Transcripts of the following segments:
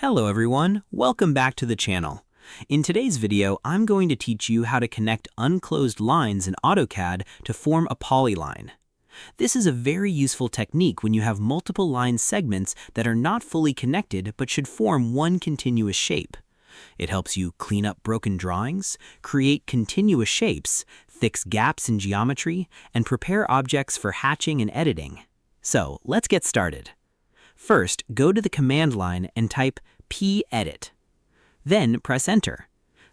Hello everyone, welcome back to the channel. In today's video, I'm going to teach you how to connect unclosed lines in Autocad to form a polyline. This is a very useful technique when you have multiple line segments that are not fully connected but should form one continuous shape. It helps you clean up broken drawings, create continuous shapes, fix gaps in geometry, and prepare objects for hatching and editing. So, let's get started. First, go to the command line and type PEDIT. Then press Enter.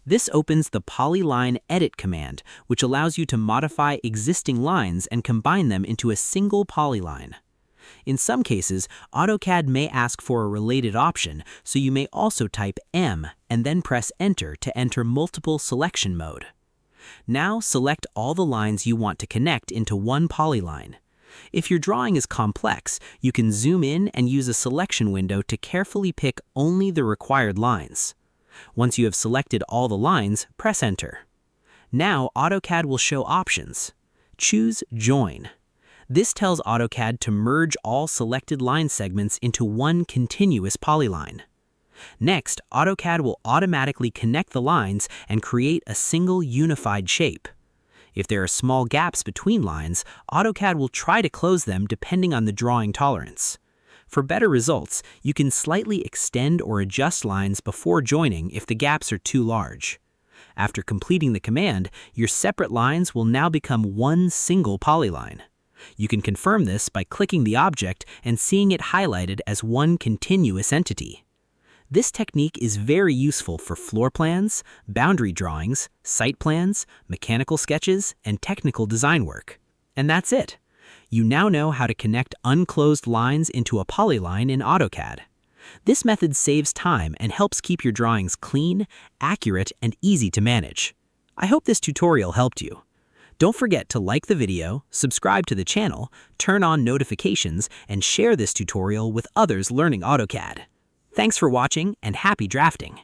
This opens the Polyline Edit command, which allows you to modify existing lines and combine them into a single polyline. In some cases, Autocad may ask for a related option, so you may also type M and then press Enter to enter multiple selection mode. Now select all the lines you want to connect into one polyline. If your drawing is complex, you can zoom in and use a selection window to carefully pick only the required lines. Once you have selected all the lines, press Enter. Now Autocad will show options. Choose Join. This tells Autocad to merge all selected line segments into one continuous polyline. Next, Autocad will automatically connect the lines and create a single unified shape. If there are small gaps between lines, Autocad will try to close them depending on the drawing tolerance. For better results, you can slightly extend or adjust lines before joining if the gaps are too large. After completing the command, your separate lines will now become one single polyline. You can confirm this by clicking the object and seeing it highlighted as one continuous entity. This technique is very useful for floor plans, boundary drawings, site plans, mechanical sketches, and technical design work. And that's it. You now know how to connect unclosed lines into a polyline in Autocad. This method saves time and helps keep your drawings clean, accurate, and easy to manage. I hope this tutorial helped you. Don't forget to like the video, subscribe to the channel, turn on notifications, and share this tutorial with others learning Autocad. Thanks for watching and happy drafting!